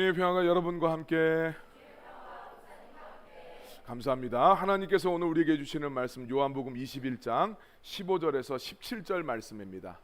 하나님의 평화가 여러분과 함께. 감사합니다. 하나님께서 오늘 우리에게 주시는 말씀 요한복음 21장 15절에서 17절 말씀입니다.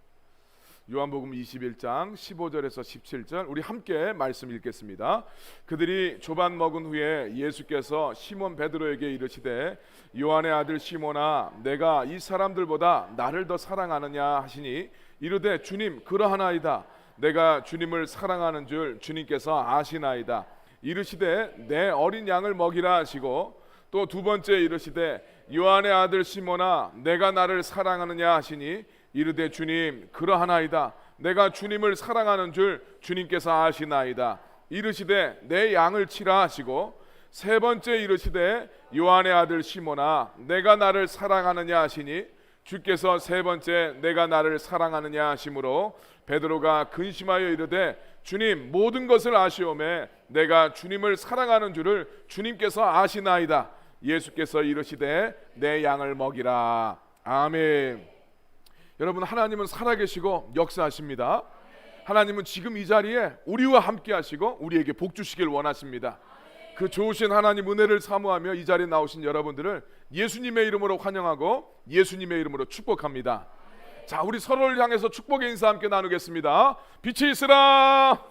요한복음 21장 15절에서 17절 우리 함께 말씀 읽겠습니다. 그들이 조반 먹은 후에 예수께서 시몬 베드로에게 이르시되 요한의 아들 시몬아 내가 이 사람들보다 나를 더 사랑하느냐 하시니 이르되 주님 그러하나이다. 내가 주님을 사랑하는 줄 주님께서 아시나이다. 이르시되 내 어린 양을 먹이라 하시고 또 두 번째 이르시되 요한의 아들 시몬아 내가 나를 사랑하느냐 하시니 이르되 주님 그러하나이다. 내가 주님을 사랑하는 줄 주님께서 아시나이다. 이르시되 내 양을 치라 하시고 세 번째 이르시되 요한의 아들 시몬아 내가 나를 사랑하느냐 하시니 주께서 세 번째 내가 나를 사랑하느냐 하심으로 베드로가 근심하여 이르되 주님 모든 것을 아시오매 내가 주님을 사랑하는 줄을 주님께서 아시나이다. 예수께서 이르시되 내 양을 먹이라. 아멘. 여러분 하나님은 살아계시고 역사하십니다. 하나님은 지금 이 자리에 우리와 함께 하시고 우리에게 복 주시길 원하십니다. 그 좋으신 하나님 은혜를 사모하며 이 자리에 나오신 여러분들을 예수님의 이름으로 환영하고 예수님의 이름으로 축복합니다. 자, 우리 서로를 향해서 축복의 인사 함께 나누겠습니다. 빛이 있으라,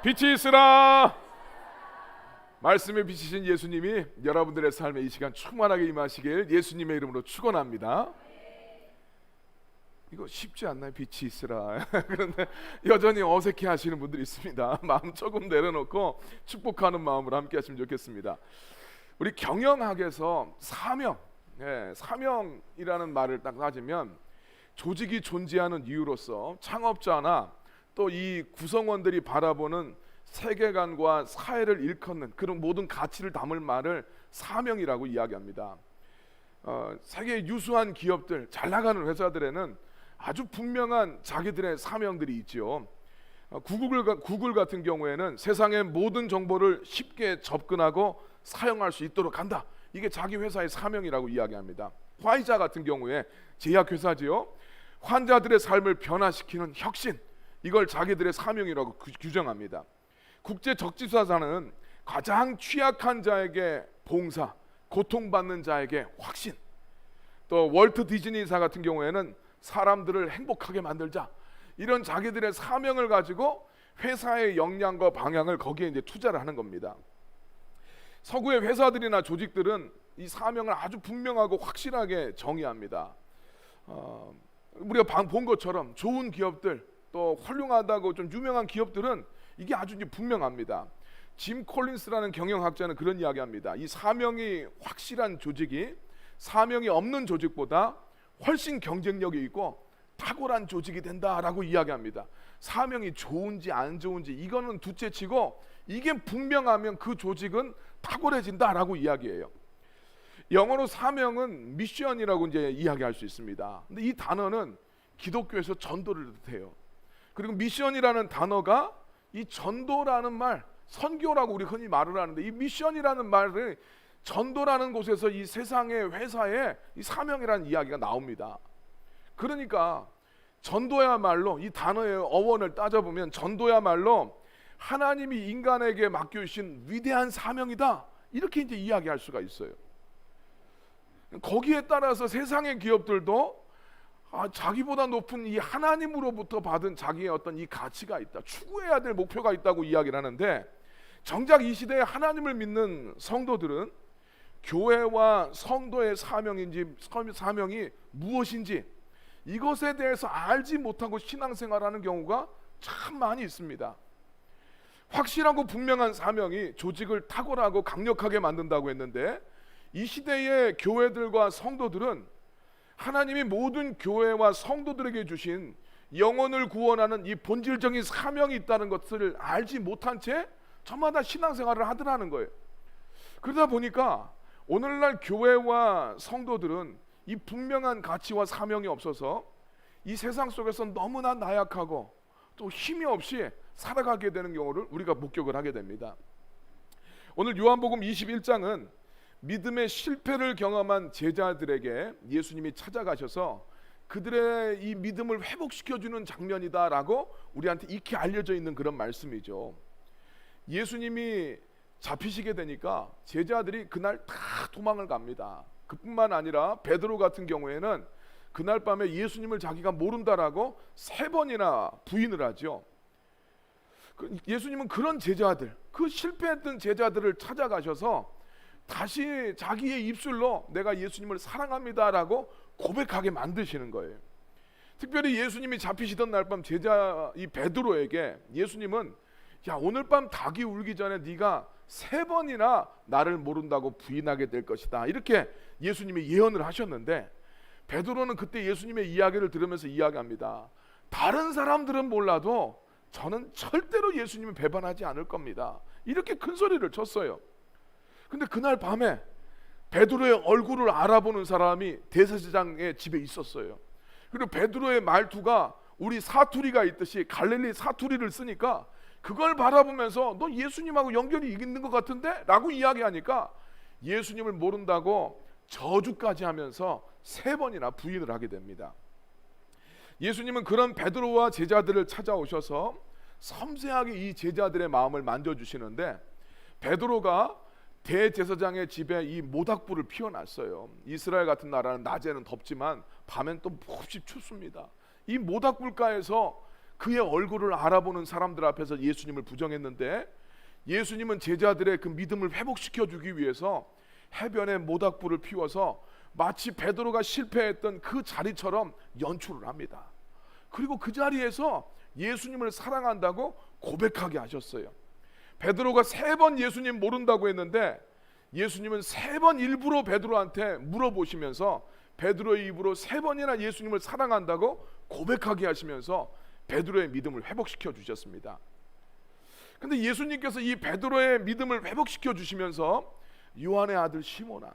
빛이 있으라. 말씀에 비치신 예수님이 여러분들의 삶에 이 시간 충만하게 임하시길 예수님의 이름으로 축원합니다. 이거 쉽지 않나요? 빛이 있으라. 그런데 여전히 어색해 하시는 분들이 있습니다. 마음 조금 내려놓고 축복하는 마음으로 함께 하시면 좋겠습니다. 우리 경영학에서 사명, 사명이라는 말을 딱 가지면 조직이 존재하는 이유로서 창업자나 또 이 구성원들이 바라보는 세계관과 사회를 일컫는 그런 모든 가치를 담을 말을 사명이라고 이야기합니다. 세계 유수한 기업들, 잘 나가는 회사들에는 아주 분명한 자기들의 사명들이 있죠. 구글 같은 경우에는 세상의 모든 정보를 쉽게 접근하고 사용할 수 있도록 한다. 이게 자기 회사의 사명이라고 이야기합니다. 화이자 같은 경우에 제약회사지요. 환자들의 삶을 변화시키는 혁신, 이걸 자기들의 사명이라고 규정합니다. 국제적지사사는 가장 취약한 자에게 봉사, 고통받는 자에게 확신. 또 월트 디즈니사 같은 경우에는 사람들을 행복하게 만들자, 이런 자기들의 사명을 가지고 회사의 역량과 방향을 거기에 이제 투자를 하는 겁니다. 서구의 회사들이나 조직들은 이 사명을 아주 분명하고 확실하게 정의합니다. 우리가 본 것처럼 좋은 기업들, 또 훌륭하다고 좀 유명한 기업들은 이게 아주 이제 분명합니다. 짐 콜린스라는 경영학자는 그런 이야기합니다. 이 사명이 확실한 조직이 사명이 없는 조직보다 훨씬 경쟁력이 있고 탁월한 조직이 된다라고 이야기합니다. 사명이 좋은지 안 좋은지 이거는 둘째치고 이게 분명하면 그 조직은 탁월해진다라고 이야기해요. 영어로 사명은 미션이라고 이제 이야기할 수 있습니다. 근데 이 단어는 기독교에서 전도를 뜻해요. 그리고 미션이라는 단어가 이 전도라는 말, 선교라고 우리 흔히 말을 하는데 이 미션이라는 말을 전도라는 곳에서 이 세상의 회사에 이 사명이라는 이야기가 나옵니다. 그러니까 전도야말로 이 단어의 어원을 따져보면 전도야말로 하나님이 인간에게 맡겨주신 위대한 사명이다, 이렇게 이제 이야기할 수가 있어요. 거기에 따라서 세상의 기업들도 자기보다 높은 이 하나님으로부터 받은 자기의 어떤 이 가치가 있다, 추구해야 될 목표가 있다고 이야기를 하는데, 정작 이 시대에 하나님을 믿는 성도들은 교회와 성도의 사명이 무엇인지 이것에 대해서 알지 못하고 신앙생활하는 경우가 참 많이 있습니다. 확실하고 분명한 사명이 조직을 탁월하고 강력하게 만든다고 했는데, 이 시대의 교회들과 성도들은 하나님이 모든 교회와 성도들에게 주신 영혼을 구원하는 이 본질적인 사명이 있다는 것을 알지 못한 채 저마다 신앙생활을 하더라는 거예요. 그러다 보니까 오늘날 교회와 성도들은 이 분명한 가치와 사명이 없어서 이 세상 속에서 너무나 나약하고 또 힘이 없이 살아가게 되는 경우를 우리가 목격을 하게 됩니다. 오늘 요한복음 21장은 믿음의 실패를 경험한 제자들에게 예수님이 찾아가셔서 그들의 이 믿음을 회복시켜주는 장면이다라고 우리한테 익히 알려져 있는 그런 말씀이죠. 예수님이 잡히시게 되니까 제자들이 그날 다 도망을 갑니다. 그뿐만 아니라 베드로 같은 경우에는 그날 밤에 예수님을 자기가 모른다라고 3번이나 부인을 하죠. 예수님은 그런 제자들, 그 실패했던 제자들을 찾아가셔서 다시 자기의 입술로 내가 예수님을 사랑합니다라고 고백하게 만드시는 거예요. 특별히 예수님이 잡히시던 날 밤 제자 이 베드로에게 예수님은 야, 오늘 밤 닭이 울기 전에 네가 3번이나 나를 모른다고 부인하게 될 것이다, 이렇게 예수님이 예언을 하셨는데, 베드로는 그때 예수님의 이야기를 들으면서 이야기합니다. 다른 사람들은 몰라도 저는 절대로 예수님을 배반하지 않을 겁니다, 이렇게 큰 소리를 쳤어요. 근데 그날 밤에 베드로의 얼굴을 알아보는 사람이 대제사장의 집에 있었어요. 그리고 베드로의 말투가 우리 사투리가 있듯이 갈릴리 사투리를 쓰니까 그걸 바라보면서 너 예수님하고 연결이 있는 것 같은데? 라고 이야기하니까 예수님을 모른다고 저주까지 하면서 3번이나 부인을 하게 됩니다. 예수님은 그런 베드로와 제자들을 찾아오셔서 섬세하게 이 제자들의 마음을 만져주시는데, 베드로가 대제사장의 집에 이 모닥불을 피워놨어요. 이스라엘 같은 나라는 낮에는 덥지만 밤엔 또 몹시 춥습니다. 이 모닥불가에서 그의 얼굴을 알아보는 사람들 앞에서 예수님을 부정했는데, 예수님은 제자들의 그 믿음을 회복시켜 주기 위해서 해변에 모닥불을 피워서 마치 베드로가 실패했던 그 자리처럼 연출을 합니다. 그리고 그 자리에서 예수님을 사랑한다고 고백하게 하셨어요. 베드로가 3번 예수님 모른다고 했는데 예수님은 3번 일부러 베드로한테 물어보시면서 베드로의 입으로 3번이나 예수님을 사랑한다고 고백하게 하시면서 베드로의 믿음을 회복시켜 주셨습니다. 근데 예수님께서 이 베드로의 믿음을 회복시켜 주시면서 요한의 아들 시몬아,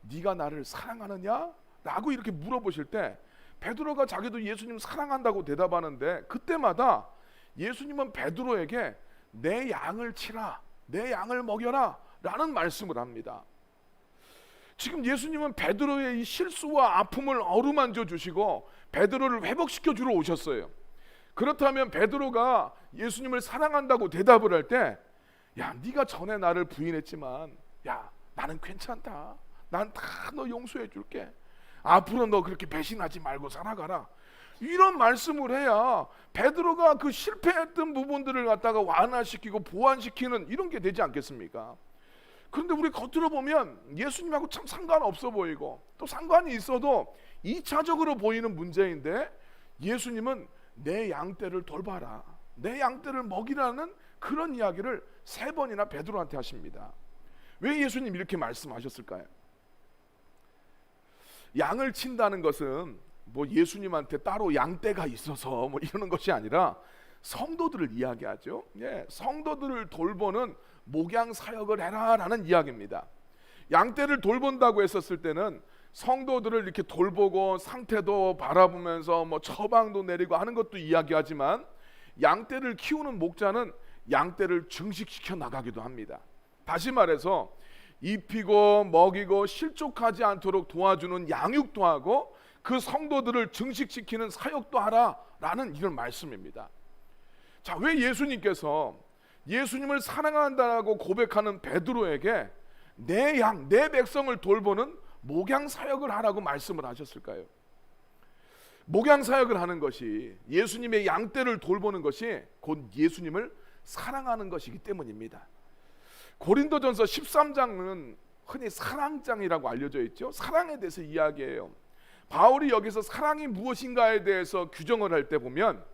네가 나를 사랑하느냐? 라고 이렇게 물어보실 때 베드로가 자기도 예수님 사랑한다고 대답하는데, 그때마다 예수님은 베드로에게 내 양을 치라, 내 양을 먹여라 라는 말씀을 합니다. 지금 예수님은 베드로의 이 실수와 아픔을 어루만져 주시고 베드로를 회복시켜 주러 오셨어요. 그렇다면 베드로가 예수님을 사랑한다고 대답을 할 때, 야, 네가 전에 나를 부인했지만 야, 나는 괜찮다, 난 다 너 용서해 줄게, 앞으로 너 그렇게 배신하지 말고 살아가라, 이런 말씀을 해야 베드로가 그 실패했던 부분들을 갖다가 완화시키고 보완시키는 이런 게 되지 않겠습니까? 그런데 우리 겉으로 보면 예수님하고 참 상관없어 보이고 또 상관이 있어도 2차적으로 보이는 문제인데, 예수님은 내 양떼를 돌봐라, 내 양떼를 먹이라는 그런 이야기를 3번이나 베드로한테 하십니다. 왜 예수님 이렇게 말씀하셨을까요? 양을 친다는 것은 뭐 예수님한테 따로 양떼가 있어서 뭐 이러는 것이 아니라 성도들을 이야기하죠. 예, 성도들을 돌보는 목양 사역을 해라라는 이야기입니다. 양떼를 돌본다고 했었을 때는 성도들을 이렇게 돌보고 상태도 바라보면서 뭐 처방도 내리고 하는 것도 이야기하지만, 양떼를 키우는 목자는 양떼를 증식시켜 나가기도 합니다. 다시 말해서 입히고 먹이고 실족하지 않도록 도와주는 양육도 하고 그 성도들을 증식시키는 사역도 하라라는 이런 말씀입니다. 자, 왜 예수님께서 예수님을 사랑한다고 고백하는 베드로에게 내 양, 내 백성을 돌보는 목양 사역을 하라고 말씀을 하셨을까요? 목양 사역을 하는 것이, 예수님의 양떼를 돌보는 것이 곧 예수님을 사랑하는 것이기 때문입니다. 고린도전서 13장은 흔히 사랑장이라고 알려져 있죠. 사랑에 대해서 이야기해요. 바울이 여기서 사랑이 무엇인가에 대해서 규정을 할 때 보면,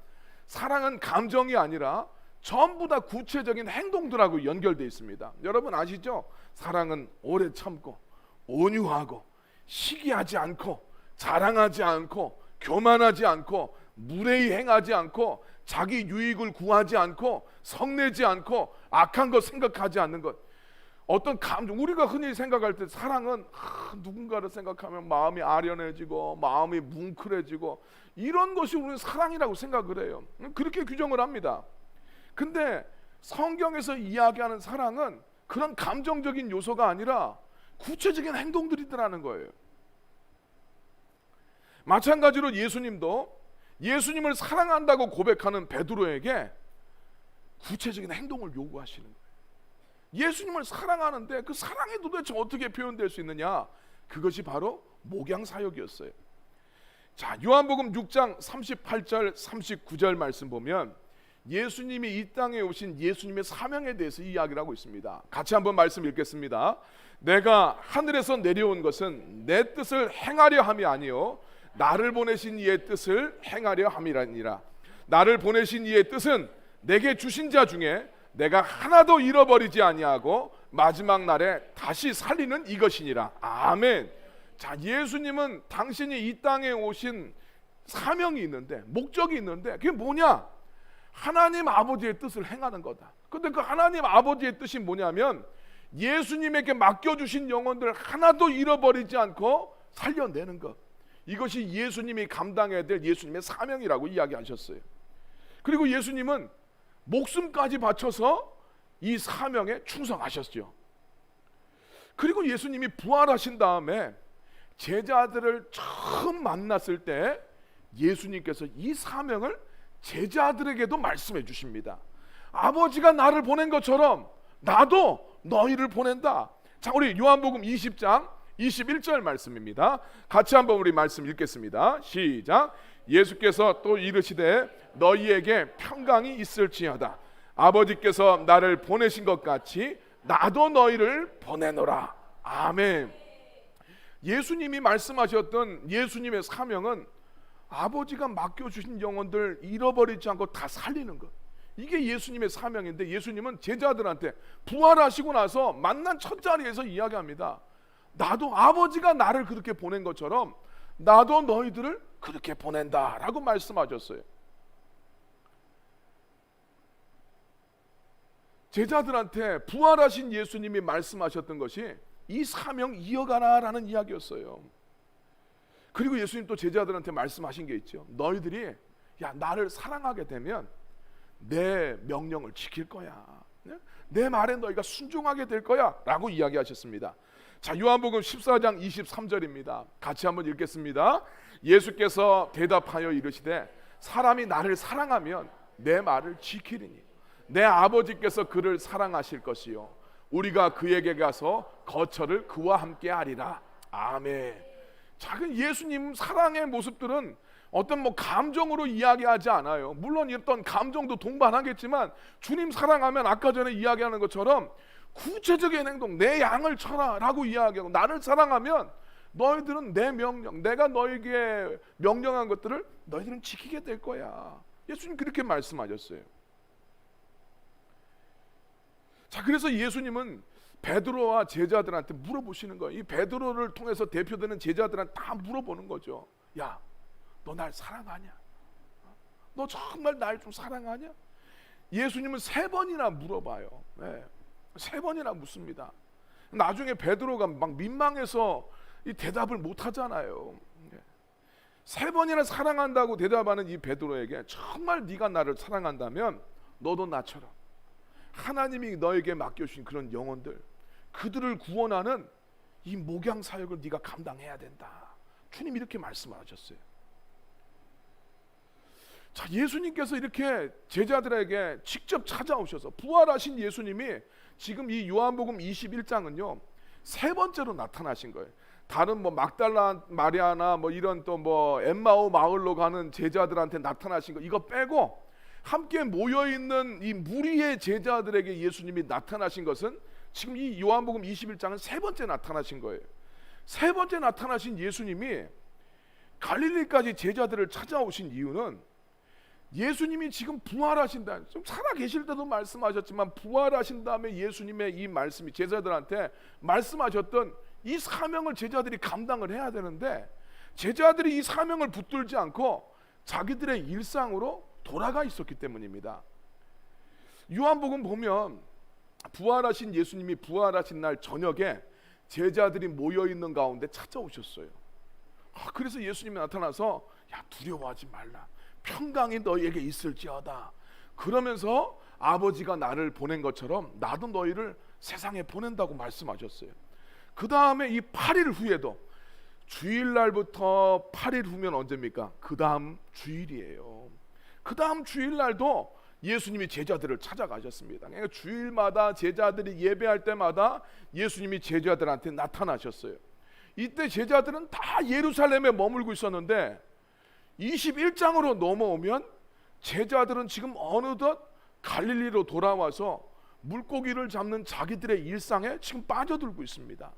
사랑은 감정이 아니라 전부 다 구체적인 행동들하고 연결되어 있습니다. 여러분 아시죠? 사랑은 오래 참고 온유하고 시기하지 않고 자랑하지 않고 교만하지 않고 무례히 행하지 않고 자기 유익을 구하지 않고 성내지 않고 악한 것 생각하지 않는 것. 어떤 감정, 우리가 흔히 생각할 때 사랑은 누군가를 생각하면 마음이 아련해지고 마음이 뭉클해지고 이런 것이 우리는 사랑이라고 생각을 해요. 그렇게 규정을 합니다. 근데 성경에서 이야기하는 사랑은 그런 감정적인 요소가 아니라 구체적인 행동들이더라는 거예요. 마찬가지로 예수님도 예수님을 사랑한다고 고백하는 베드로에게 구체적인 행동을 요구하시는 거예요. 예수님을 사랑하는데 그 사랑이 도대체 어떻게 표현될 수 있느냐? 그것이 바로 목양 사역이었어요. 자, 요한복음 6장 38절 39절 말씀 보면 예수님이 이 땅에 오신 예수님의 사명에 대해서 이야기를 하고 있습니다. 같이 한번 말씀 읽겠습니다. 내가 하늘에서 내려온 것은 내 뜻을 행하려 함이 아니요 나를 보내신 이의 뜻을 행하려 함이라니라. 나를 보내신 이의 뜻은 내게 주신 자 중에 내가 하나도 잃어버리지 아니하고 마지막 날에 다시 살리는 이것이니라. 아멘. 자, 예수님은 당신이 이 땅에 오신 사명이 있는데, 목적이 있는데, 그게 뭐냐? 하나님 아버지의 뜻을 행하는 거다. 근데 그 하나님 아버지의 뜻이 뭐냐면 예수님에게 맡겨주신 영혼들 하나도 잃어버리지 않고 살려내는 것. 이것이 예수님이 감당해야 될 예수님의 사명이라고 이야기하셨어요. 그리고 예수님은 목숨까지 바쳐서 이 사명에 충성하셨죠. 그리고 예수님이 부활하신 다음에 제자들을 처음 만났을 때 예수님께서 이 사명을 제자들에게도 말씀해 주십니다. 아버지가 나를 보낸 것처럼 나도 너희를 보낸다. 자, 우리 요한복음 20장 21절 말씀입니다. 같이 한번 우리 말씀 읽겠습니다. 시작. 예수께서 또 이르시되 너희에게 평강이 있을지어다. 아버지께서 나를 보내신 것 같이 나도 너희를 보내노라. 아멘. 예수님이 말씀하셨던 예수님의 사명은 아버지가 맡겨주신 영혼들 잃어버리지 않고 다 살리는 것. 이게 예수님의 사명인데 예수님은 제자들한테 부활하시고 나서 만난 첫 자리에서 이야기합니다. 나도 아버지가 나를 그렇게 보낸 것처럼 나도 너희들을 그렇게 보낸다 라고 말씀하셨어요. 제자들한테 부활하신 예수님이 말씀하셨던 것이 이 사명 이어가라 라는 이야기였어요. 그리고 예수님 또 제자들한테 말씀하신 게 있죠. 너희들이 나를 사랑하게 되면 내 명령을 지킬 거야. 내 말에 너희가 순종하게 될 거야 라고 이야기하셨습니다. 자, 요한복음 14장 23절입니다. 같이 한번 읽겠습니다. 예수께서 대답하여 이르시되 사람이 나를 사랑하면 내 말을 지키리니 내 아버지께서 그를 사랑하실 것이요 우리가 그에게 가서 거처를 그와 함께 하리라. 아멘. 작은 예수님 사랑의 모습들은 어떤 감정으로 이야기하지 않아요. 물론 어떤 감정도 동반하겠지만 주님 사랑하면 아까 전에 이야기하는 것처럼 구체적인 행동, 내 양을 쳐라 라고 이야기하고, 나를 사랑하면 너희들은 내 명령, 내가 너에게 명령한 것들을 너희들은 지키게 될 거야. 예수님 그렇게 말씀하셨어요. 자, 그래서 예수님은 베드로와 제자들한테 물어보시는 거예요. 이 베드로를 통해서 대표되는 제자들한테 다 물어보는 거죠. 야, 너 날 사랑하냐? 너 정말 날 좀 사랑하냐? 예수님은 3번이나 물어봐요. 네, 3번이나 묻습니다. 나중에 베드로가 막 민망해서 이 대답을 못 하잖아요. 3번이나 사랑한다고 대답하는 이 베드로에게 정말 네가 나를 사랑한다면 너도 나처럼 하나님이 너에게 맡겨주신 그런 영혼들, 그들을 구원하는 이 목양 사역을 네가 감당해야 된다. 주님 이렇게 말씀하셨어요. 자, 예수님께서 이렇게 제자들에게 직접 찾아오셔서 부활하신 예수님이 지금 이 요한복음 21장은요 3번째로 나타나신 거예요. 다른 막달라 마리아나 이런 또 엠마오 마을로 가는 제자들한테 나타나신 거 이거 빼고 함께 모여있는 이 무리의 제자들에게 예수님이 나타나신 것은 지금 이 요한복음 21장은 3번째 나타나신 거예요. 3번째 나타나신 예수님이 갈릴리까지 제자들을 찾아오신 이유는 예수님이 지금 부활하신다, 좀 살아계실 때도 말씀하셨지만 부활하신 다음에 예수님의 이 말씀이 제자들한테 말씀하셨던 이 사명을 제자들이 감당을 해야 되는데 제자들이 이 사명을 붙들지 않고 자기들의 일상으로 돌아가 있었기 때문입니다. 요한복음 보면 부활하신 예수님이 부활하신 날 저녁에 제자들이 모여있는 가운데 찾아오셨어요. 그래서 예수님이 나타나서 야, 두려워하지 말라, 평강이 너희에게 있을지어다. 그러면서 아버지가 나를 보낸 것처럼 나도 너희를 세상에 보낸다고 말씀하셨어요. 그 다음에 이 8일 후에도, 주일날부터 8일 후면 언제입니까? 그 다음 주일이에요. 그 다음 주일날도 예수님이 제자들을 찾아가셨습니다. 그러니까 주일마다 제자들이 예배할 때마다 예수님이 제자들한테 나타나셨어요. 이때 제자들은 다 예루살렘에 머물고 있었는데 21장으로 넘어오면 제자들은 지금 어느덧 갈릴리로 돌아와서 물고기를 잡는 자기들의 일상에 지금 빠져들고 있습니다.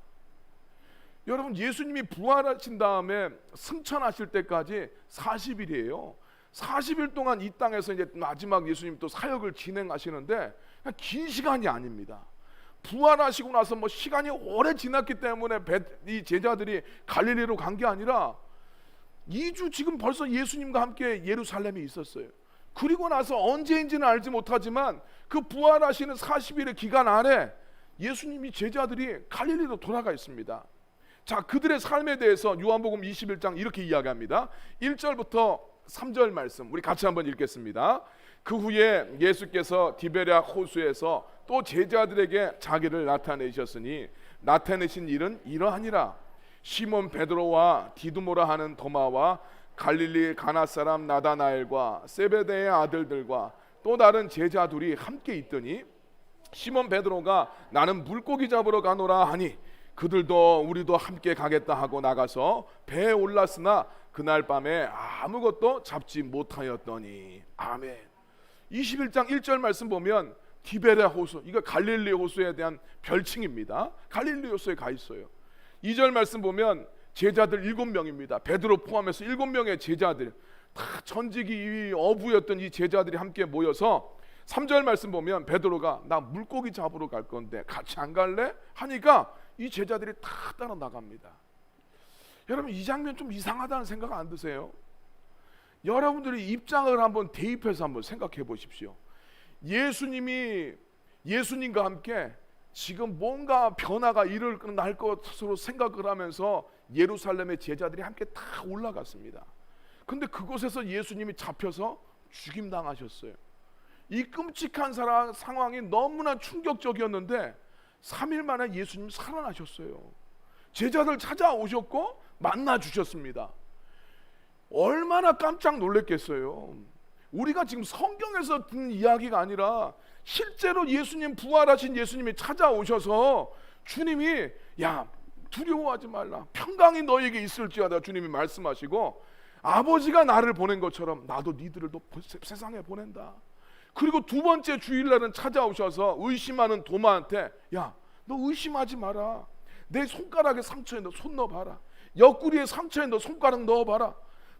여러분, 예수님이 부활하신 다음에 승천하실 때까지 40일이에요. 40일 동안 이 땅에서 이제 마지막 예수님 또 사역을 진행하시는데 그냥 긴 시간이 아닙니다. 부활하시고 나서 뭐 시간이 오래 지났기 때문에 이 제자들이 갈릴리로 간 게 아니라 2주 지금 벌써 예수님과 함께 예루살렘에 있었어요. 그리고 나서 언제인지는 알지 못하지만 그 부활하시는 40일의 기간 안에 예수님이 제자들이 갈릴리로 돌아가 있습니다. 자, 그들의 삶에 대해서 요한복음 21장 이렇게 이야기합니다. 1절부터 3절 말씀 우리 같이 한번 읽겠습니다. 그 후에 예수께서 디베랴 호수에서 또 제자들에게 자기를 나타내셨으니 나타내신 일은 이러하니라. 시몬 베드로와 디두모라 하는 도마와 갈릴리 가나 사람 나다나엘과 세베대의 아들들과 또 다른 제자 둘이 함께 있더니 시몬 베드로가 나는 물고기 잡으러 가노라 하니 그들도 우리도 함께 가겠다 하고 나가서 배에 올랐으나 그날 밤에 아무것도 잡지 못하였더니. 아멘. 21장 1절 말씀 보면 디베랴 호수, 이거 갈릴리 호수에 대한 별칭입니다. 갈릴리 호수에 가 있어요. 2절 말씀 보면 제자들 7명입니다. 베드로 포함해서 7명의 제자들, 다 전직이 어부였던 이 제자들이 함께 모여서 3절 말씀 보면 베드로가 나 물고기 잡으러 갈 건데 같이 안 갈래? 하니까 이 제자들이 다 따라 나갑니다. 여러분, 이 장면 좀 이상하다는 생각 안 드세요? 여러분들이 입장을 한번 대입해서 한번 생각해 보십시오. 예수님과 함께 지금 뭔가 변화가 일어날 것으로 생각을 하면서 예루살렘의 제자들이 함께 다 올라갔습니다. 근데 그곳에서 예수님이 잡혀서 죽임당하셨어요. 이 끔찍한 상황이 너무나 충격적이었는데 3일 만에 예수님 살아나셨어요. 제자들 찾아오셨고 만나 주셨습니다. 얼마나 깜짝 놀랐겠어요. 우리가 지금 성경에서 듣는 이야기가 아니라 실제로 예수님, 부활하신 예수님이 찾아오셔서 주님이 야 두려워하지 말라, 평강이 너에게 있을지어다 주님이 말씀하시고 아버지가 나를 보낸 것처럼 나도 니들을 세상에 보낸다. 그리고 두 번째 주일날은 찾아오셔서 의심하는 도마한테 야 너 의심하지 마라, 내 손가락에 상처에 너 손 넣어봐라, 옆구리에 상처에 너 손가락 넣어봐라.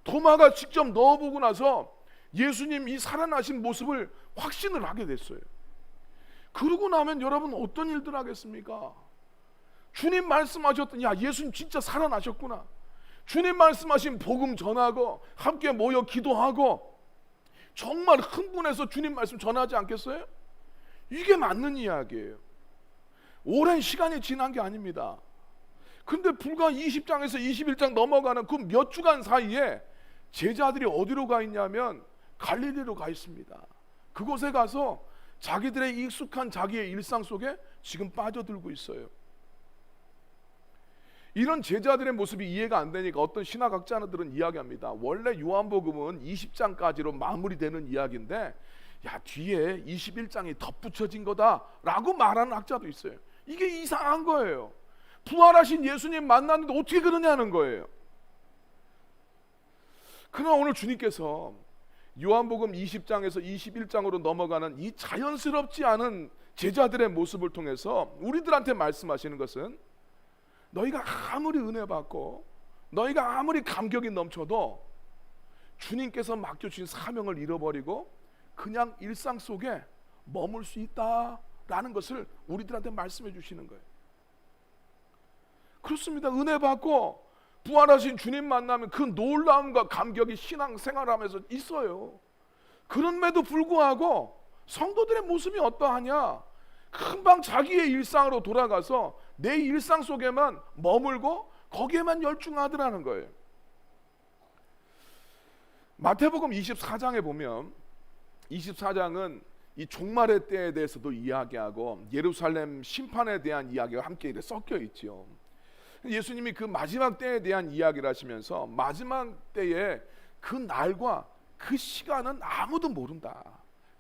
도마가 직접 넣어보고 나서 예수님 이 살아나신 모습을 확신을 하게 됐어요. 그러고 나면 여러분 어떤 일들 하겠습니까? 주님 말씀하셨던 야 예수님 진짜 살아나셨구나, 주님 말씀하신 복음 전하고 함께 모여 기도하고 정말 흥분해서 주님 말씀 전하지 않겠어요? 이게 맞는 이야기예요. 오랜 시간이 지난 게 아닙니다. 근데 불과 20장에서 21장 넘어가는 그 몇 주간 사이에 제자들이 어디로 가 있냐면 갈릴리로 가 있습니다. 그곳에 가서 자기들의 익숙한 자기의 일상 속에 지금 빠져들고 있어요. 이런 제자들의 모습이 이해가 안 되니까 어떤 신학학자들은 이야기합니다. 원래 요한복음은 20장까지로 마무리되는 이야기인데 야 뒤에 21장이 덧붙여진 거다라고 말하는 학자도 있어요. 이게 이상한 거예요. 부활하신 예수님 만났는데 어떻게 그러냐는 거예요. 그러나 오늘 주님께서 요한복음 20장에서 21장으로 넘어가는 이 자연스럽지 않은 제자들의 모습을 통해서 우리들한테 말씀하시는 것은 너희가 아무리 은혜 받고 너희가 아무리 감격이 넘쳐도 주님께서 맡겨주신 사명을 잃어버리고 그냥 일상 속에 머물 수 있다라는 것을 우리들한테 말씀해 주시는 거예요. 그렇습니다. 은혜 받고 부활하신 주님 만나면 그 놀라움과 감격이 신앙생활하면서 있어요. 그럼에도 불구하고 성도들의 모습이 어떠하냐? 금방 자기의 일상으로 돌아가서 내 일상 속에만 머물고 거기에만 열중하더라는 거예요. 마태복음 24장에 보면 24장은 이 종말의 때에 대해서도 이야기하고 예루살렘 심판에 대한 이야기가 함께 섞여 있죠. 예수님이 그 마지막 때에 대한 이야기를 하시면서 마지막 때에 그 날과 그 시간은 아무도 모른다.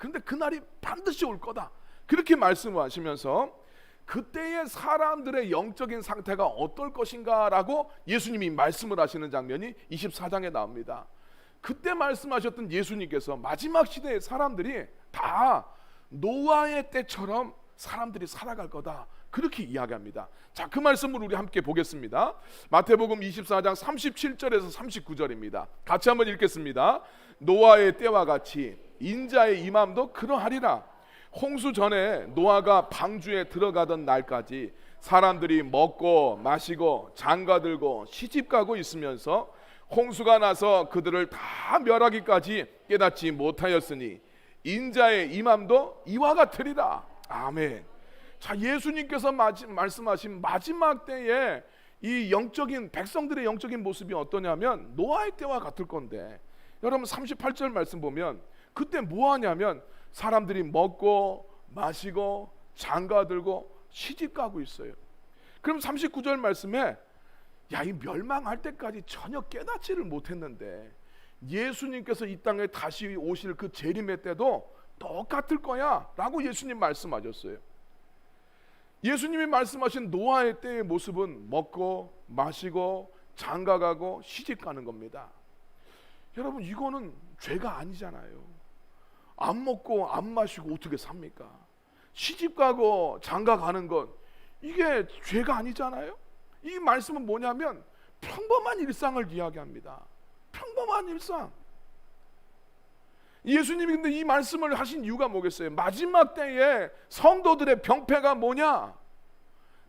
그런데 그날이 반드시 올 거다. 그렇게 말씀하시면서 그때의 사람들의 영적인 상태가 어떨 것인가 라고 예수님이 말씀을 하시는 장면이 24장에 나옵니다. 그때 말씀하셨던 예수님께서 마지막 시대의 사람들이 다 노아의 때처럼 사람들이 살아갈 거다, 그렇게 이야기합니다. 자, 그 말씀을 우리 함께 보겠습니다. 마태복음 24장 37절에서 39절입니다. 같이 한번 읽겠습니다. 노아의 때와 같이 인자의 임함도 그러하리라. 홍수 전에 노아가 방주에 들어가던 날까지 사람들이 먹고 마시고 장가들고 시집가고 있으면서 홍수가 나서 그들을 다 멸하기까지 깨닫지 못하였으니 인자의 임함도 이와 같으리라. 아멘. 자, 예수님께서 말씀하신 마지막 때에 이 영적인 백성들의 영적인 모습이 어떠냐면 노아의 때와 같을 건데, 여러분 38절 말씀 보면 그때 뭐 하냐면 사람들이 먹고 마시고 장가들고 시집가고 있어요. 그럼 39절 말씀에 야, 이 멸망할 때까지 전혀 깨닫지를 못했는데 예수님께서 이 땅에 다시 오실 그 재림의 때도 똑같을 거야 라고 예수님 말씀하셨어요. 예수님이 말씀하신 노아의 때의 모습은 먹고 마시고 장가가고 시집가는 겁니다. 여러분, 이거는 죄가 아니잖아요. 안 먹고 안 마시고 어떻게 삽니까? 시집가고 장가가는 것, 이게 죄가 아니잖아요. 이 말씀은 뭐냐면 평범한 일상을 이야기합니다. 평범한 일상. 예수님이 근데 이 말씀을 하신 이유가 뭐겠어요? 마지막 때에 성도들의 병폐가 뭐냐?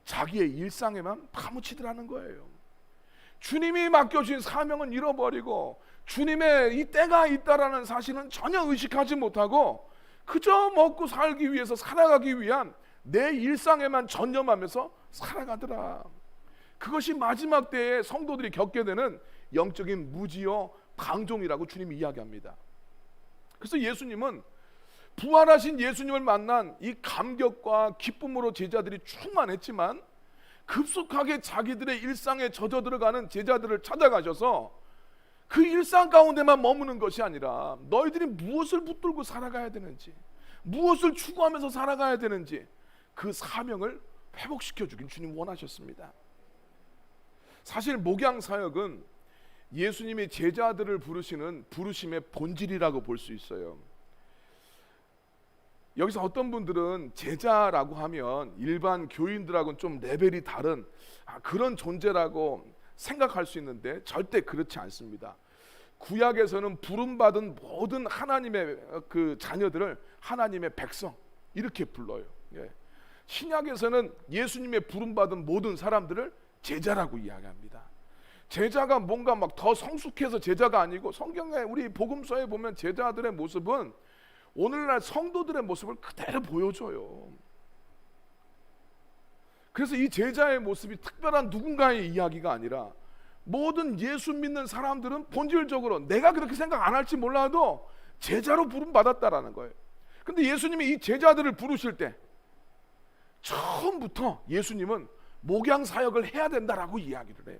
자기의 일상에만 파묻히더라는 거예요. 주님이 맡겨주신 사명은 잃어버리고 주님의 이 때가 있다라는 사실은 전혀 의식하지 못하고 그저 먹고 살기 위해서 살아가기 위한 내 일상에만 전념하면서 살아가더라. 그것이 마지막 때에 성도들이 겪게 되는 영적인 무지요 방종이라고 주님이 이야기합니다. 그래서 예수님은 부활하신 예수님을 만난 이 감격과 기쁨으로 제자들이 충만했지만 급속하게 자기들의 일상에 젖어 들어가는 제자들을 찾아가셔서 그 일상 가운데만 머무는 것이 아니라 너희들이 무엇을 붙들고 살아가야 되는지, 무엇을 추구하면서 살아가야 되는지 그 사명을 회복시켜 주긴 주님 원하셨습니다. 사실 목양 사역은 예수님이 제자들을 부르시는 부르심의 본질이라고 볼 수 있어요. 여기서 어떤 분들은 제자라고 하면 일반 교인들하고는 좀 레벨이 다른 그런 존재라고 생각할 수 있는데 절대 그렇지 않습니다. 구약에서는 부름받은 모든 하나님의 그 자녀들을 하나님의 백성 이렇게 불러요. 신약에서는 예수님의 부름받은 모든 사람들을 제자라고 이야기합니다. 제자가 뭔가 막 더 성숙해서 제자가 아니고 성경에 우리 복음서에 보면 제자들의 모습은 오늘날 성도들의 모습을 그대로 보여줘요. 그래서 이 제자의 모습이 특별한 누군가의 이야기가 아니라 모든 예수 믿는 사람들은 본질적으로 내가 그렇게 생각 안 할지 몰라도 제자로 부름받았다라는 거예요. 근데 예수님이 이 제자들을 부르실 때 처음부터 예수님은 목양 사역을 해야 된다라고 이야기를 해요.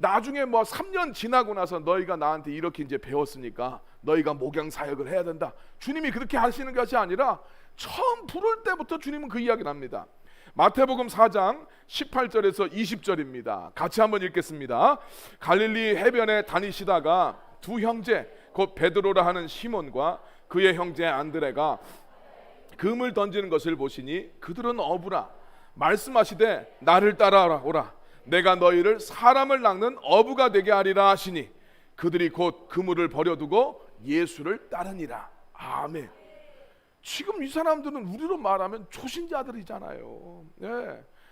나중에 뭐 3년 지나고 나서 너희가 나한테 이렇게 이제 배웠으니까 너희가 목양 사역을 해야 된다. 주님이 그렇게 하시는 것이 아니라 처음 부를 때부터 주님은 그 이야기를 합니다. 마태복음 4장 18절에서 20절입니다. 같이 한번 읽겠습니다. 갈릴리 해변에 다니시다가 두 형제 곧 베드로라 하는 시몬과 그의 형제 안드레가 금을 던지는 것을 보시니 그들은 어부라. 말씀하시되 나를 따라오라. 내가 너희를 사람을 낚는 어부가 되게 하리라 하시니 그들이 곧 그물을 버려두고 예수를 따르니라. 아멘. 지금 이 사람들은 우리로 말하면 초신자들이잖아요.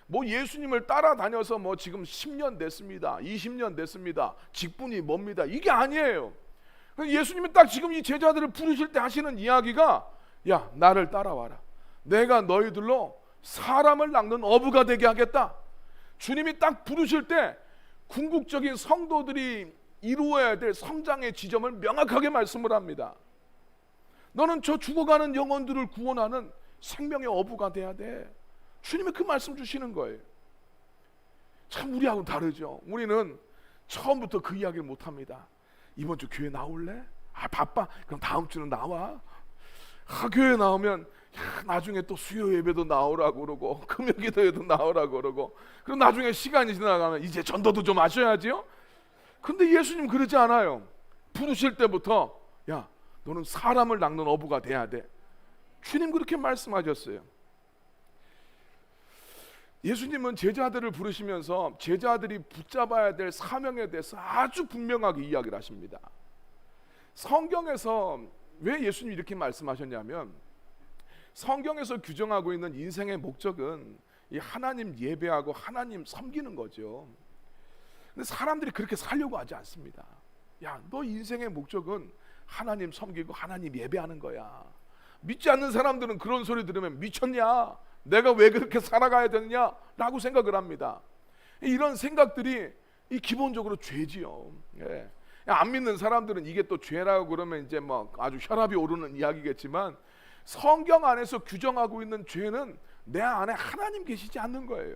뭐 예수님을 따라다녀서 뭐 지금 10년 됐습니다, 20년 됐습니다, 직분이 뭡니다, 이게 아니에요. 예수님은 딱 지금 이 제자들을 부르실 때 하시는 이야기가 야, 나를 따라와라. 내가 너희들로 사람을 낚는 어부가 되게 하겠다. 주님이 딱 부르실 때 궁극적인 성도들이 이루어야 될 성장의 지점을 명확하게 말씀을 합니다. 너는 저 죽어가는 영혼들을 구원하는 생명의 어부가 돼야 돼. 주님이 그 말씀 주시는 거예요. 참 우리하고는 다르죠. 우리는 처음부터 그 이야기를 못합니다. 이번 주 교회 나올래? 바빠. 그럼 다음 주는 나와. 교회 나오면 나중에 또 수요 예배도 나오라고 그러고 금요기도에도 나오라고 그러고, 그리고 나중에 시간이 지나가면 이제 전도도 좀 하셔야지요. 근데 예수님 그러지 않아요. 부르실 때부터 야, 너는 사람을 낚는 어부가 돼야 돼. 주님 그렇게 말씀하셨어요. 예수님은 제자들을 부르시면서 제자들이 붙잡아야 될 사명에 대해서 아주 분명하게 이야기를 하십니다. 성경에서 왜 예수님이 이렇게 말씀하셨냐면, 성경에서 규정하고 있는 인생의 목적은 이 하나님 예배하고 하나님 섬기는 거죠. 근데 사람들이 그렇게 살려고 하지 않습니다. 야, 너 인생의 목적은 하나님 섬기고 하나님 예배하는 거야. 믿지 않는 사람들은 그런 소리 들으면 미쳤냐? 내가 왜 그렇게 살아가야 되느냐? 라고 생각을 합니다. 이런 생각들이 기본적으로 죄지요. 예. 안 믿는 사람들은 이게 또 죄라고 그러면 이제 뭐 아주 혈압이 오르는 이야기겠지만, 성경 안에서 규정하고 있는 죄는 내 안에 하나님 계시지 않는 거예요.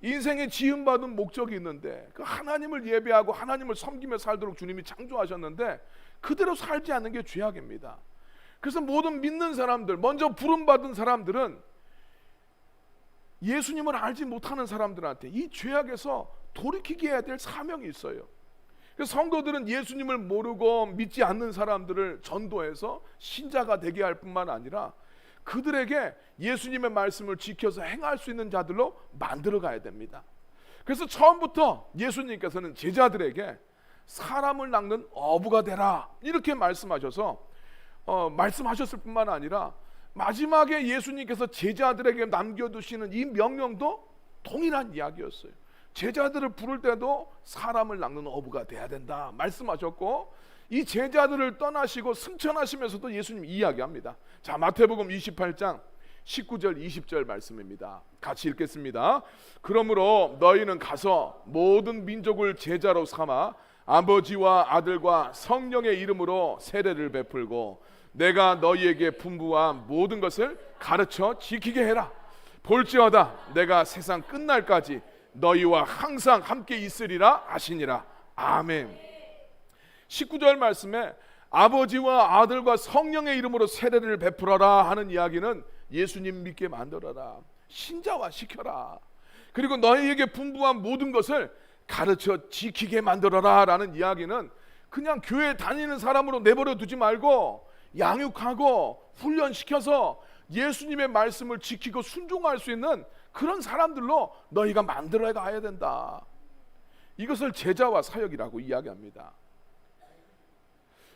인생에 지음받은 목적이 있는데 그 하나님을 예배하고 하나님을 섬기며 살도록 주님이 창조하셨는데 그대로 살지 않는 게 죄악입니다. 그래서 모든 믿는 사람들, 먼저 부름받은 사람들은 예수님을 알지 못하는 사람들한테 이 죄악에서 돌이키게 해야 될 사명이 있어요. 그래서 성도들은 예수님을 모르고 믿지 않는 사람들을 전도해서 신자가 되게 할 뿐만 아니라 그들에게 예수님의 말씀을 지켜서 행할 수 있는 자들로 만들어 가야 됩니다. 그래서 처음부터 예수님께서는 제자들에게 사람을 낚는 어부가 되라 이렇게 말씀하셔서 말씀하셨을 뿐만 아니라 마지막에 예수님께서 제자들에게 남겨두시는 이 명령도 동일한 이야기였어요. 제자들을 부를 때도 사람을 낚는 어부가 돼야 된다 말씀하셨고, 이 제자들을 떠나시고 승천하시면서도 예수님 이야기합니다. 자, 마태복음 28장 19절 20절 말씀입니다. 같이 읽겠습니다. 그러므로 너희는 가서 모든 민족을 제자로 삼아 아버지와 아들과 성령의 이름으로 세례를 베풀고 내가 너희에게 분부한 모든 것을 가르쳐 지키게 해라. 볼지어다 내가 세상 끝날까지 너희와 항상 함께 있으리라 하시니라. 아멘. 19절 말씀에 아버지와 아들과 성령의 이름으로 세례를 베풀어라 하는 이야기는 예수님 믿게 만들어라, 신자화 시켜라, 그리고 너희에게 분부한 모든 것을 가르쳐 지키게 만들어라 라는 이야기는 그냥 교회 다니는 사람으로 내버려 두지 말고 양육하고 훈련시켜서 예수님의 말씀을 지키고 순종할 수 있는 그런 사람들로 너희가 만들어 가야 된다. 이것을 제자와 사역이라고 이야기합니다.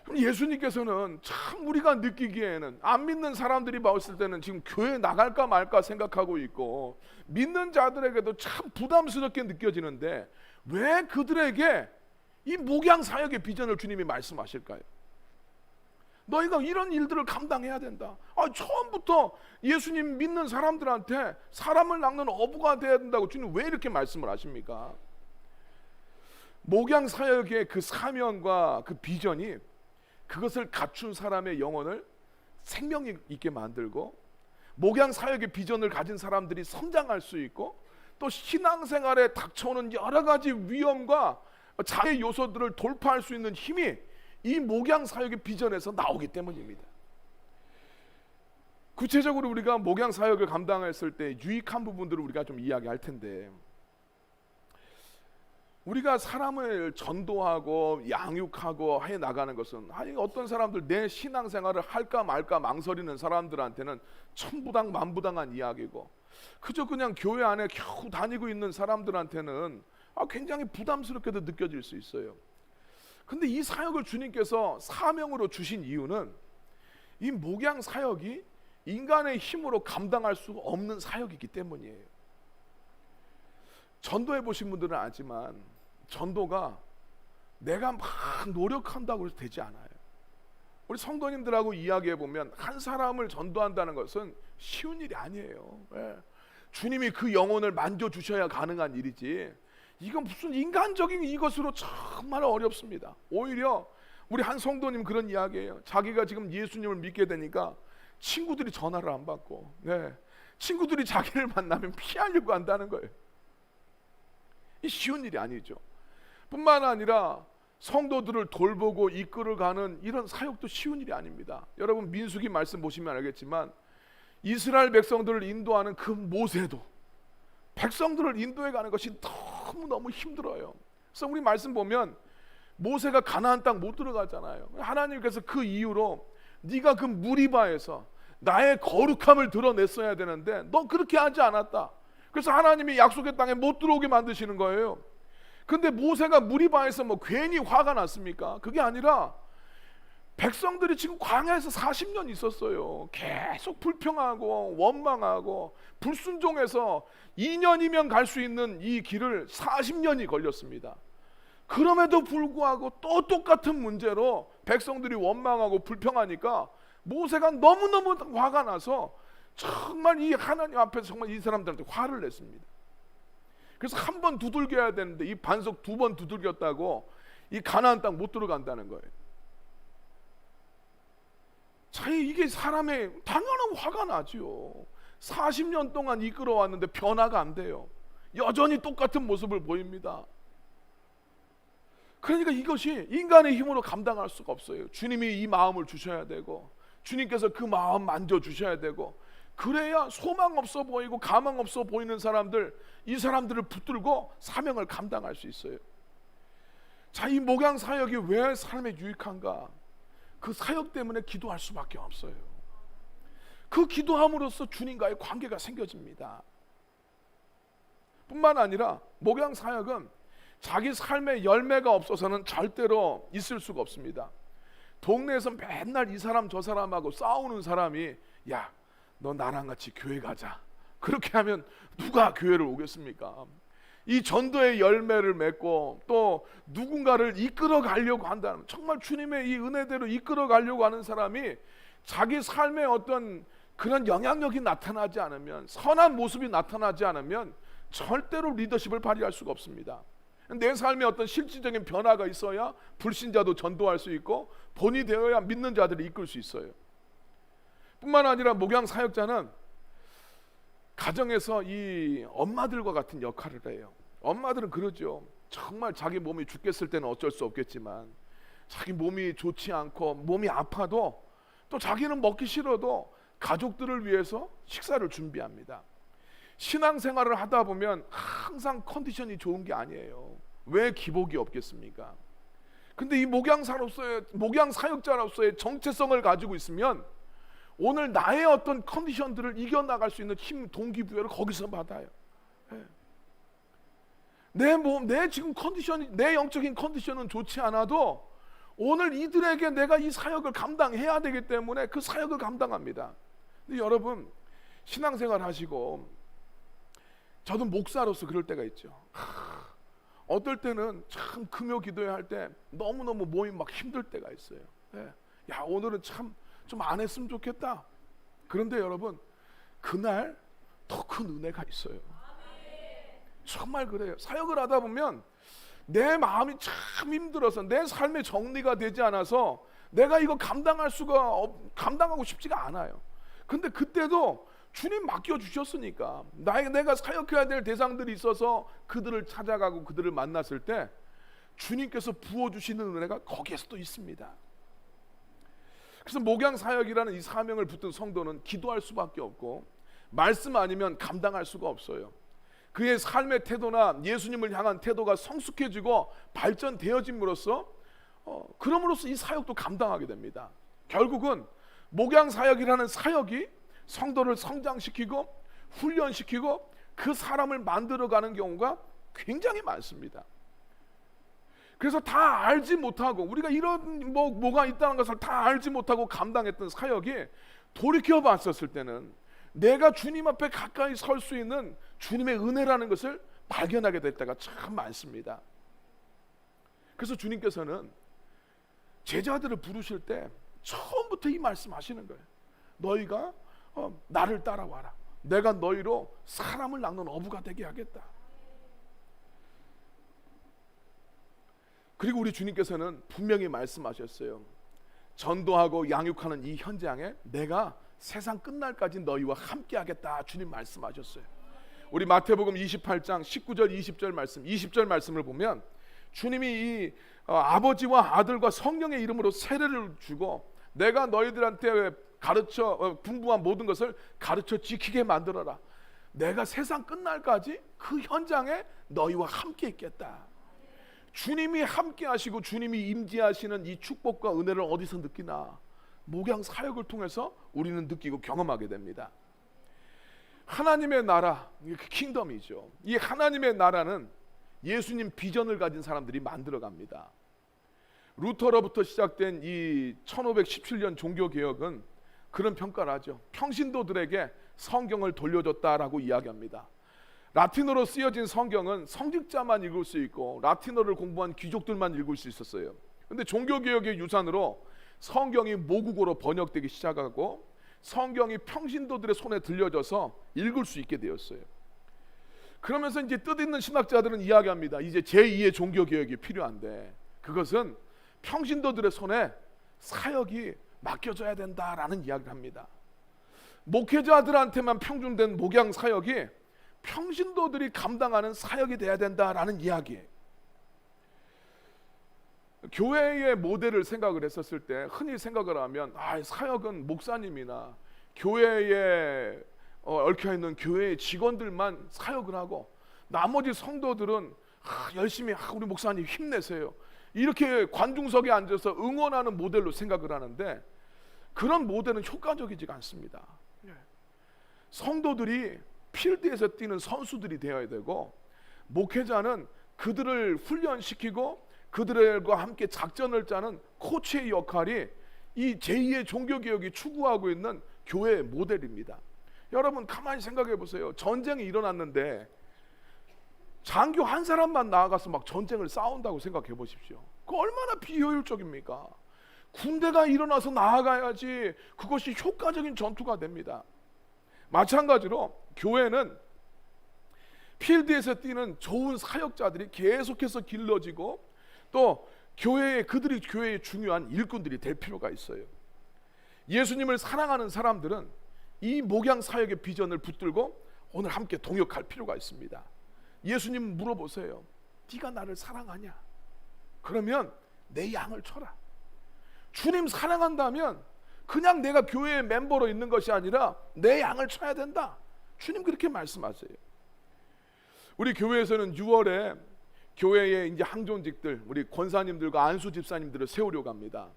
그럼 예수님께서는 참 우리가 느끼기에는 안 믿는 사람들이 봤을 때는 지금 교회 나갈까 말까 생각하고 있고 믿는 자들에게도 참 부담스럽게 느껴지는데 왜 그들에게 이 목양 사역의 비전을 주님이 말씀하실까요? 너희가 이런 일들을 감당해야 된다. 처음부터 예수님 믿는 사람들한테 사람을 낚는 어부가 돼야 된다고 주님 왜 이렇게 말씀을 하십니까? 목양 사역의 그 사명과 그 비전이 그것을 갖춘 사람의 영혼을 생명 있게 만들고 목양 사역의 비전을 가진 사람들이 성장할 수 있고 또 신앙생활에 닥쳐오는 여러 가지 위험과 자해 요소들을 돌파할 수 있는 힘이 이 목양 사역의 비전에서 나오기 때문입니다. 구체적으로 우리가 목양 사역을 감당했을 때 유익한 부분들을 우리가 좀 이야기할 텐데, 우리가 사람을 전도하고 양육하고 해 나가는 것은 어떤 사람들 내 신앙생활을 할까 말까 망설이는 사람들한테는 천부당 만부당한 이야기고, 그저 그냥 교회 안에 겨우 다니고 있는 사람들한테는 굉장히 부담스럽게도 느껴질 수 있어요. 근데 이 사역을 주님께서 사명으로 주신 이유는 이 목양 사역이 인간의 힘으로 감당할 수 없는 사역이기 때문이에요. 전도해 보신 분들은 알지만 전도가 내가 막 노력한다고 해서 되지 않아요. 우리 성도님들하고 이야기해 보면 한 사람을 전도한다는 것은 쉬운 일이 아니에요. 주님이 그 영혼을 만져주셔야 가능한 일이지 이건 무슨 인간적인 이것으로 정말 어렵습니다. 오히려 우리 한 성도님 그런 이야기예요. 자기가 지금 예수님을 믿게 되니까 친구들이 전화를 안 받고 친구들이 자기를 만나면 피하려고 한다는 거예요. 이 쉬운 일이 아니죠. 뿐만 아니라 성도들을 돌보고 이끌어가는 이런 사역도 쉬운 일이 아닙니다. 여러분 민수기 말씀 보시면 알겠지만 이스라엘 백성들을 인도하는 그 모세도 백성들을 인도해 가는 것이 너무너무 힘들어요. 그래서 우리 말씀 보면 모세가 가나안 땅 못 들어가잖아요. 하나님께서 그 이유로 네가 그 무리바에서 나의 거룩함을 드러냈어야 되는데 너 그렇게 하지 않았다. 그래서 하나님이 약속의 땅에 못 들어오게 만드시는 거예요. 근데 모세가 무리바에서 뭐 괜히 화가 났습니까? 그게 아니라 백성들이 지금 광야에서 40년 있었어요. 계속 불평하고 원망하고 불순종해서 2년이면 갈 수 있는 이 길을 40년이 걸렸습니다. 그럼에도 불구하고 또 똑같은 문제로 백성들이 원망하고 불평하니까 모세가 너무너무 화가 나서 정말 이 하나님 앞에서 정말 이 사람들한테 화를 냈습니다. 그래서 한 번 두들겨야 되는데 이 반석 2번 두들겼다고 이 가나안 땅 못 들어간다는 거예요. 자, 이게 사람의 당연한 화가 나지요. 40년 동안 이끌어왔는데 변화가 안 돼요. 여전히 똑같은 모습을 보입니다. 그러니까 이것이 인간의 힘으로 감당할 수가 없어요. 주님이 이 마음을 주셔야 되고 주님께서 그 마음 만져주셔야 되고 그래야 소망 없어 보이고 가망 없어 보이는 사람들, 이 사람들을 붙들고 사명을 감당할 수 있어요. 자, 이 목양 사역이 왜 삶에 유익한가? 그 사역 때문에 기도할 수밖에 없어요. 그 기도함으로써 주님과의 관계가 생겨집니다. 뿐만 아니라 목양 사역은 자기 삶의 열매가 없어서는 절대로 있을 수가 없습니다. 동네에서 맨날 이 사람 저 사람하고 싸우는 사람이 야, 너 나랑 같이 교회 가자. 그렇게 하면 누가 교회를 오겠습니까? 이 전도의 열매를 맺고 또 누군가를 이끌어 가려고 한다는, 정말 주님의 이 은혜대로 이끌어 가려고 하는 사람이 자기 삶에 어떤 그런 영향력이 나타나지 않으면, 선한 모습이 나타나지 않으면 절대로 리더십을 발휘할 수가 없습니다. 내 삶에 어떤 실질적인 변화가 있어야 불신자도 전도할 수 있고 본이 되어야 믿는 자들을 이끌 수 있어요. 뿐만 아니라 목양 사역자는 가정에서 이 엄마들과 같은 역할을 해요. 엄마들은 그러죠. 정말 자기 몸이 죽겠을 때는 어쩔 수 없겠지만 자기 몸이 좋지 않고 몸이 아파도 또 자기는 먹기 싫어도 가족들을 위해서 식사를 준비합니다. 신앙생활을 하다 보면 항상 컨디션이 좋은 게 아니에요. 왜 기복이 없겠습니까? 근데 이 목양 사역자로서의 정체성을 가지고 있으면 오늘 나의 어떤 컨디션들을 이겨나갈 수 있는 힘, 동기부여를 거기서 받아요. 내 지금 컨디션이, 내 영적인 컨디션은 좋지 않아도 오늘 이들에게 내가 이 사역을 감당해야 되기 때문에 그 사역을 감당합니다. 근데 여러분, 신앙생활 하시고 저도 목사로서 그럴 때가 있죠. 어떨 때는 참 금요 기도회 할 때 너무너무 몸이 막 힘들 때가 있어요. 야, 오늘은 참 좀 안 했으면 좋겠다. 그런데 여러분, 그날 더 큰 은혜가 있어요. 정말 그래요. 사역을 하다 보면 내 마음이 참 힘들어서 내 삶의 정리가 되지 않아서 내가 이거 감당하고 싶지가 않아요. 근데 그때도 주님 맡겨주셨으니까 내가 사역해야 될 대상들이 있어서 그들을 찾아가고 그들을 만났을 때 주님께서 부어주시는 은혜가 거기에서도 있습니다. 그래서 목양 사역이라는 이 사명을 붙든 성도는 기도할 수밖에 없고 말씀 아니면 감당할 수가 없어요. 그의 삶의 태도나 예수님을 향한 태도가 성숙해지고 발전되어짐으로써 그럼으로써 이 사역도 감당하게 됩니다. 결국은 목양 사역이라는 사역이 성도를 성장시키고 훈련시키고 그 사람을 만들어가는 경우가 굉장히 많습니다. 그래서 다 알지 못하고 우리가 이런 뭐가 있다는 것을 다 알지 못하고 감당했던 사역이 돌이켜 봤었을 때는 내가 주님 앞에 가까이 설 수 있는 주님의 은혜라는 것을 발견하게 될 때가 참 많습니다. 그래서 주님께서는 제자들을 부르실 때 처음부터 이 말씀하시는 거예요. 너희가 나를 따라와라. 내가 너희로 사람을 낳는 어부가 되게 하겠다. 그리고 우리 주님께서는 분명히 말씀하셨어요. 전도하고 양육하는 이 현장에 내가 세상 끝날까지 너희와 함께 하겠다. 주님 말씀하셨어요. 우리 마태복음 28장 19절 20절 말씀, 20절 말씀을 보면 주님이 이 아버지와 아들과 성령의 이름으로 세례를 주고 내가 너희들한테 가르쳐 분부한 모든 것을 가르쳐 지키게 만들어라. 내가 세상 끝날까지 그 현장에 너희와 함께 있겠다. 주님이 함께 하시고 주님이 임재하시는 이 축복과 은혜를 어디서 느끼나? 목양 사역을 통해서 우리는 느끼고 경험하게 됩니다. 하나님의 나라, 킹덤이죠. 이 하나님의 나라는 예수님 비전을 가진 사람들이 만들어갑니다. 루터로부터 시작된 이 1517년 종교개혁은 그런 평가를 하죠. 평신도들에게 성경을 돌려줬다라고 이야기합니다. 라틴어로 쓰여진 성경은 성직자만 읽을 수 있고 라틴어를 공부한 귀족들만 읽을 수 있었어요. 그런데 종교개혁의 유산으로 성경이 모국어로 번역되기 시작하고 성경이 평신도들의 손에 들려져서 읽을 수 있게 되었어요. 그러면서 이제 뜻있는 신학자들은 이야기합니다. 이제 제2의 종교개혁이 필요한데 그것은 평신도들의 손에 사역이 맡겨져야 된다라는 이야기를 합니다. 목회자들한테만 평준된 목양 사역이 평신도들이 감당하는 사역이 돼야 된다라는 이야기예요. 교회의 모델을 생각을 했었을 때 흔히 생각을 하면 사역은 목사님이나 교회에 얽혀있는 교회의 직원들만 사역을 하고 나머지 성도들은 열심히 우리 목사님 힘내세요 이렇게 관중석에 앉아서 응원하는 모델로 생각을 하는데 그런 모델은 효과적이지가 않습니다. 성도들이 필드에서 뛰는 선수들이 되어야 되고 목회자는 그들을 훈련시키고 그들과 함께 작전을 짜는 코치의 역할이 이 제2의 종교개혁이 추구하고 있는 교회의 모델입니다. 여러분 가만히 생각해 보세요. 전쟁이 일어났는데 장교 한 사람만 나아가서 막 전쟁을 싸운다고 생각해 보십시오. 그 얼마나 비효율적입니까? 군대가 일어나서 나아가야지 그것이 효과적인 전투가 됩니다. 마찬가지로 교회는 필드에서 뛰는 좋은 사역자들이 계속해서 길러지고 또 그들이 교회의 중요한 일꾼들이 될 필요가 있어요. 예수님을 사랑하는 사람들은 이 목양 사역의 비전을 붙들고 오늘 함께 동역할 필요가 있습니다. 예수님 물어보세요. 네가 나를 사랑하냐? 그러면 내 양을 쳐라. 주님 사랑한다면 그냥 내가 교회의 멤버로 있는 것이 아니라 내 양을 쳐야 된다. 주님 그렇게 말씀하세요. 우리 교회에서는 6월에 교회의 이제 항존직들, 우리 권사님들과 안수 집사님들을 세우려고 합니다.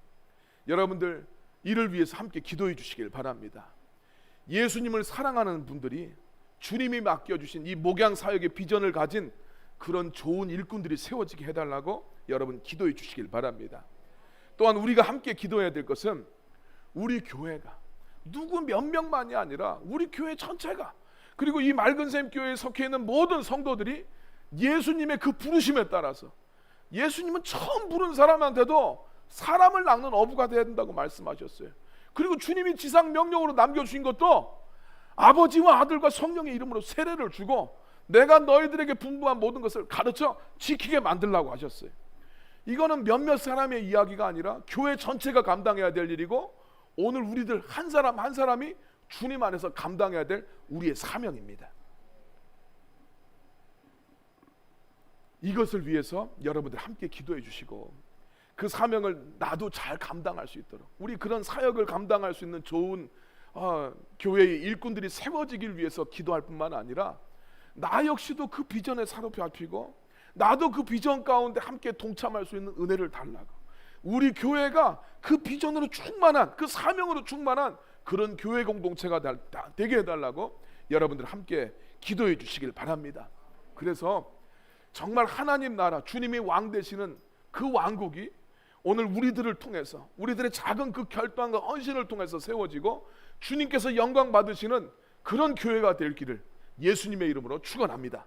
여러분들 이를 위해서 함께 기도해 주시길 바랍니다. 예수님을 사랑하는 분들이 주님이 맡겨주신 이 목양 사역의 비전을 가진 그런 좋은 일꾼들이 세워지게 해달라고 여러분 기도해 주시길 바랍니다. 또한 우리가 함께 기도해야 될 것은 우리 교회가 누구 몇 명만이 아니라 우리 교회 전체가 그리고 이 맑은샘 교회에 속해 있는 모든 성도들이 예수님의 그 부르심에 따라서 예수님은 처음 부른 사람한테도 사람을 낚는 어부가 되어야 된다고 말씀하셨어요. 그리고 주님이 지상 명령으로 남겨주신 것도 아버지와 아들과 성령의 이름으로 세례를 주고 내가 너희들에게 분부한 모든 것을 가르쳐 지키게 만들라고 하셨어요. 이거는 몇몇 사람의 이야기가 아니라 교회 전체가 감당해야 될 일이고 오늘 우리들 한 사람 한 사람이 주님 안에서 감당해야 될 우리의 사명입니다. 이것을 위해서 여러분들 함께 기도해 주시고 그 사명을 나도 잘 감당할 수 있도록 우리 그런 사역을 감당할 수 있는 좋은 교회의 일꾼들이 세워지길 위해서 기도할 뿐만 아니라 나 역시도 그 비전에 사로잡히고 나도 그 비전 가운데 함께 동참할 수 있는 은혜를 달라고 우리 교회가 그 비전으로 충만한 그 사명으로 충만한 그런 교회 공동체가 되게 해달라고 여러분들 함께 기도해 주시길 바랍니다. 그래서 정말 하나님 나라 주님이 왕 되시는 그 왕국이 오늘 우리들을 통해서 우리들의 작은 그 결단과 헌신을 통해서 세워지고 주님께서 영광 받으시는 그런 교회가 될 길을 예수님의 이름으로 축원합니다.